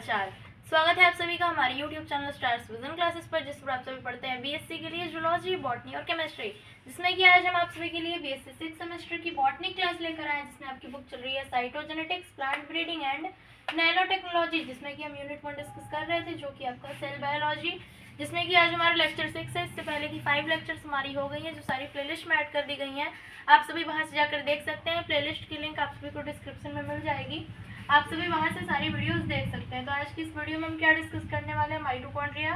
हालचाल। स्वागत है आप सभी का हमारे YouTube channel stars vision classes पर, जिस पर आप सभी पढ़ते हैं बीएससी के लिए जूलॉजी, बॉटनी और केमिस्ट्री, जिसमें कि आज हम आप सभी के लिए बीएससी 6 सेमेस्टर की बॉटनी क्लास लेकर आए, जिसमें आपकी बुक चल रही है cytogenetics, plant breeding and nano technology, जिसमें कि हम यूनिट 1 डिस्कस कर रहे थे, जो कि आपका सेल बायोलॉजी, जिसमें कि आज हमारा लेक्चर 6 है। इससे पहले की 5 लेक्चर्स हमारी हो गई हैं, जो सारी प्लेलिस्ट में ऐड कर दी गई हैं। आप सभी वहां से जाकर देख सकते हैं। प्लेलिस्ट की लिंक आप सभी को डिस्क्रिप्शन में मिल जाएगी, आप सभी वहां से सारी वीडियोस देख सकते हैं। तो आज की इस वीडियो में हम क्या डिस्कस करने वाले हैं, माइटोकॉन्ड्रिया।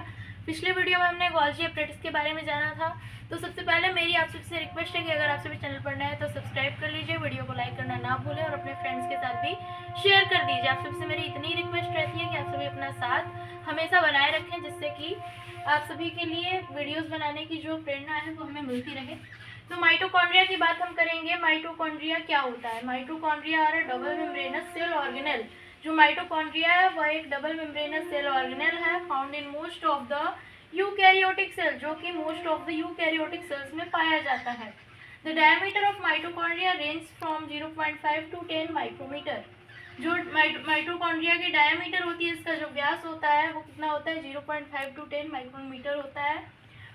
पिछले वीडियो में हमने गोल्जी अपरेटस के बारे में जाना था। तो सबसे पहले मेरी आप सबसे रिक्वेस्ट है कि अगर आप सभी चैनल पर नए हैं तो सब्सक्राइब कर लीजिए, वीडियो को लाइक करना ना भूलें और अपने फ्रेंड्स के साथ भी शेयर कर दीजिए। आप सबसे मेरी इतनी रिक्वेस्ट रहती है कि आप सभी अपना साथ हमेशा बनाए रखें, जिससे कि आप सभी के लिए वीडियोस बनाने की जो प्रेरणा है वो हमें मिलती रहे। तो माइटोकॉन्ड्रिया की बात हम करेंगे। माइटोकॉन्ड्रिया क्या होता है? Mitochondria are double membranous cell organelle. जो माइटोकॉन्ड्रिया है वह एक डबल मेम्ब्रेनस सेल ऑर्गेनेल है, found in most of the eukaryotic cell, जो कि most of the eukaryotic cells में पाया जाता है। The diameter of mitochondria range from 0.5 to 10 micrometre. जो माइटोकॉन्ड्रिया की डायमीटर होती है, इसका जो व्यास होता है वो कितना होता है? 0.5 to 10 माइक्रोमीटर होता है।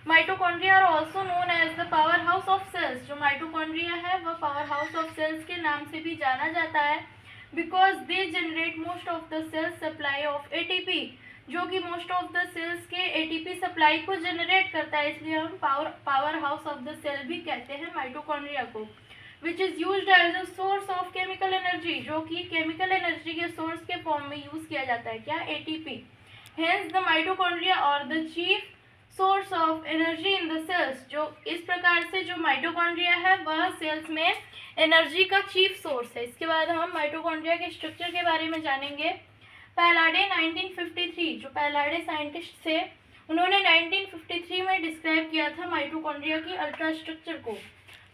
Mitochondria are also known as the power house of cells. जो माइटोकॉन्ड्रिया है वह पावर हाउस ऑफ सेल्स के नाम से भी जाना जाता है, because they generate most of the cells supply of ATP, जो कि मोस्ट ऑफ द सेल्स के एटीपी सप्लाई को जनरेट करता है, इसलिए हम power house of the cell भी कहते हैं माइटोकॉन्ड्रिया को। Which is used as a source of chemical energy, जो कि केमिकल एनर्जी के सोर्स के फॉर्म में यूज किया जाता है, क्या? ATP. Hence the mitochondria are the chief source of energy in the cells. जो इस प्रकार से जो माइटोकॉन्ड्रिया है वह सेल्स में एनर्जी का चीफ सोर्स है। इसके बाद हम माइटोकॉन्ड्रिया के स्ट्रक्चर के बारे में जानेंगे। पैलाडे 1953, जो पैलाडे साइंटिस्ट थे, उन्होंने 1953 में डिस्क्राइब किया था माइटोकॉन्ड्रिया की अल्ट्रा स्ट्रक्चर को।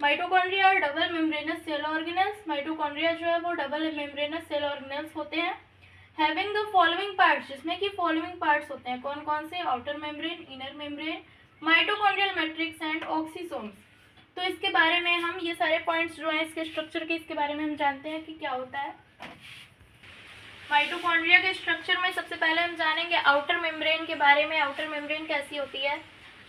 Mitochondria are double membranous cell organelles. Mitochondria जो है वो डबल मेम्ब्रेनस सेल ऑर्गेनेल्स होते हैं, हैविंग द फॉलोइंग पार्ट्स, जिसमें कि फॉलोइंग पार्ट्स होते हैं। कौन कौन से? Outer membrane, inner membrane, mitochondrial matrix and oxysomes. तो इसके बारे में हम ये सारे पॉइंट्स जो हैं इसके स्ट्रक्चर के, इसके बारे में हम जानते हैं कि क्या होता है। माइटोकॉन्ड्रिया के स्ट्रक्चर में सबसे पहले हम जानेंगे आउटर मेम्ब्रेन के बारे में। आउटर मेम्ब्रेन कैसी होती है?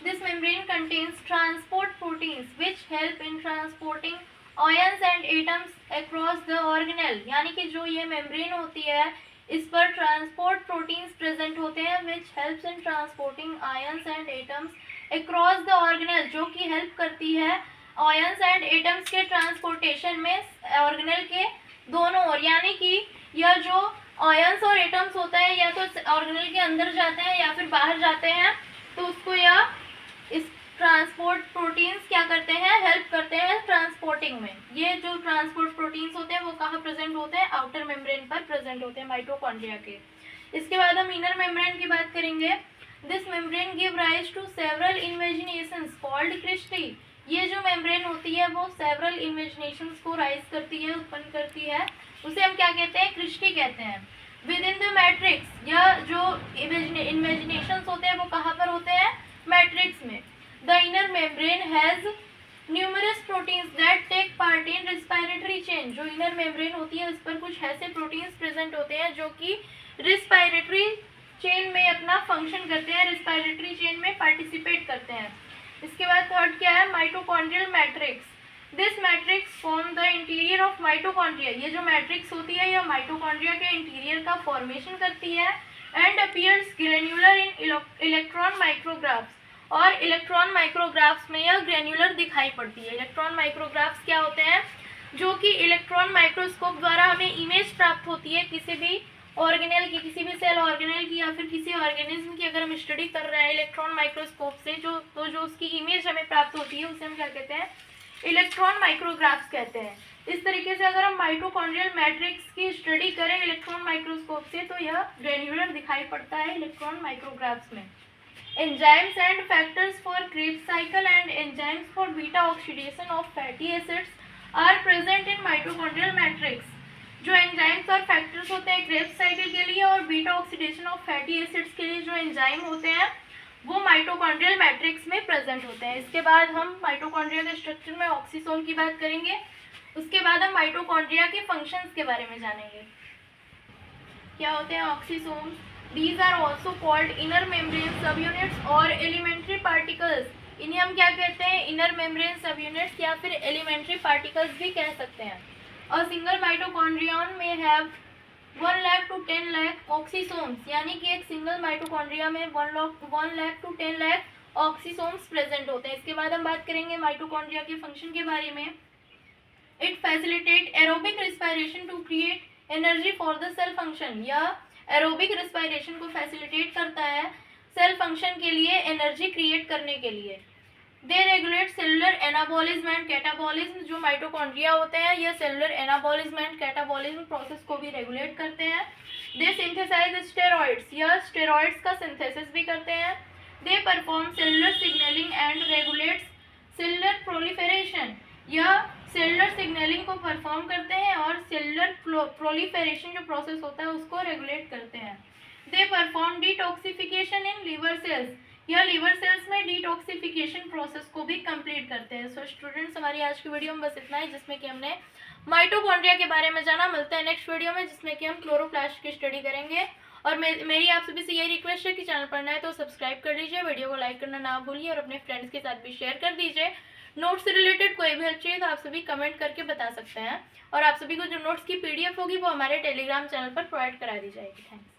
This membrane contains transport proteins which help in transporting ions and atoms across the organelle. यानी कि जो ये मेम्ब्रेन होती है इस पर ट्रांसपोर्ट प्रोटीन्स प्रेजेंट होते हैं, which helps in transporting ions and atoms across the organelle, जो कि हेल्प करती है आयंस एंड एटम्स के ट्रांसपोर्टेशन में ऑर्गेनेल के दोनों ओर। यानी कि यह जो आयंस और एटम्स होता है या तो ऑर्गेनेल के अंदर जाते हैं या फिर बाहर जाते हैं, तो उसको या इस ट्रांसपोर्ट प्रोटीन्स क्या करते हैं? हेल्प करते हैं ट्रांसपोर्टिंग में। ये जो ट्रांसपोर्ट प्रोटीन्स होते हैं वो कहाँ प्रेजेंट होते हैं? आउटर मेम्ब्रेन पर प्रेजेंट होते हैं माइटोकॉन्ड्रिया के। इसके बाद हम इनर मेम्ब्रेन की बात करेंगे। This membrane give rise to several invaginations called cristae. ये जो मेम्ब्रेन होती है वो सेवरल इमेजिनेशंस को राइज करती है, उत्पन्न करती है, उसे हम क्या कहते हैं? क्रिस्टी कहते हैं। विद इन द मैट्रिक्स, यह जो इमेजिनेशंस होते हैं वो कहाँ पर होते हैं? मैट्रिक्स में। The inner membrane has numerous proteins that take part in respiratory chain। जो inner membrane होती है उस पर कुछ ऐसे प्रोटीन्स प्रेजेंट होते हैं जो कि रिस्पायरेटरी चेन में अपना फंक्शन करते हैं, रिस्पायरेटरी चेन में पार्टिसिपेट करते हैं। इसके बाद थर्ड क्या है? Mitochondrial matrix. This matrix form the interior of mitochondria. ये जो मैट्रिक्स होती है यह माइटोकॉन्ड्रिया के इंटीरियर का फॉर्मेशन करती है and appears granular in electron माइक्रोग्राफ्स। और इलेक्ट्रॉन माइक्रोग्राफ्स में यह ग्रेन्युलर दिखाई पड़ती है। इलेक्ट्रॉन माइक्रोग्राफ्स क्या होते हैं? जो कि इलेक्ट्रॉन माइक्रोस्कोप द्वारा हमें इमेज प्राप्त होती है किसी भी ऑर्गेनेल की, किसी भी सेल ऑर्गेनेल की या फिर किसी ऑर्गेनिज्म की अगर हम स्टडी कर रहे हैं इलेक्ट्रॉन माइक्रोस्कोप से, जो उसकी इमेज हमें प्राप्त होती है उसे हम क्या कहते हैं? इलेक्ट्रॉन माइक्रोग्राफ्स कहते हैं। इस तरीके से अगर हम माइटोकॉन्ड्रियल मैट्रिक्स की स्टडी करें इलेक्ट्रॉन माइक्रोस्कोप से तो यह ग्रेन्युलर दिखाई पड़ता है इलेक्ट्रॉन माइक्रोग्राफ्स में। Enzymes and factors for Krebs cycle and enzymes for beta oxidation of fatty acids are present in mitochondrial matrix। जो एंजाइम्स और फैक्टर्स होते हैं क्रेब्स साइकिल के लिए और beta oxidation of fatty acids के लिए जो एंजाइम होते हैं वो माइटोकॉन्ड्रियल मैट्रिक्स में प्रेजेंट होते हैं। इसके बाद हम माइटोकॉन्ड्रिया के स्ट्रक्चर में ऑक्सीसोम की बात करेंगे। उसके बाद हम माइटोकॉन्ड्रिया के फंक्शंस के बारे में जानेंगे। क्या होते हैं oxysomes? These are also called inner membrane subunits और elementary particles. इन्हें हम क्या कहते हैं? inner membrane subunits या फिर elementary particles भी कह सकते हैं. A single mitochondrion may have 1 lakh to 10 lakh oxysomes, यानी कि एक सिंगल माइटोकॉन्ड्रिया में 1 lakh to 10 lakh oxysomes present होते हैं. इसके बाद हम बात करेंगे माइटोकॉन्ड्रिया के फंक्शन के बारे में. It facilitate aerobic respiration to create energy for the cell function. या एरोबिक रेस्पिरेशन को फैसिलिटेट करता है सेल फंक्शन के लिए, एनर्जी क्रिएट करने के लिए. They regulate cellular anabolism and catabolism. जो माइटोकॉन्ड्रिया होते हैं ये cellular anabolism and catabolism process को भी रेगुलेट करते हैं. दे सिंथेसाइज स्टेरॉइड्स, या स्टेरॉइड्स का सिंथेसिस भी करते हैं. They perform cellular signalling and regulates cellular proliferation, या सेलुलर सिग्नलिंग को परफॉर्म करते हैं और सेलुलर प्रोलिफेरेशन जो प्रोसेस होता है उसको रेगुलेट करते हैं. They perform detoxification in liver cells, या लिवर सेल्स में डिटॉक्सिफिकेशन प्रोसेस को भी कंप्लीट करते हैं. सो स्टूडेंट्स, हमारी आज की वीडियो में बस इतना ही, जिसमें कि हमने माइटोकॉन्ड्रिया के बारे में जाना. मिलते हैं नेक्स्ट वीडियो में जिसमें कि हम क्लोरोप्लास्ट की स्टडी करेंगे. और मेरी आप सभी से यही रिक्वेस्ट है कि चैनल पर नए तो सब्सक्राइब कर लीजिए, वीडियो को लाइक करना ना भूलिए और अपने फ्रेंड्स के साथ भी शेयर कर दीजिए. नोट्स से रिलेटेड कोई भी हेल्प चाहिए तो आप सभी कमेंट करके बता सकते हैं. और आप सभी को जो नोट्स की PDF होगी वो हमारे टेलीग्राम चैनल पर प्रोवाइड करा दी जाएगी. थैंक्स.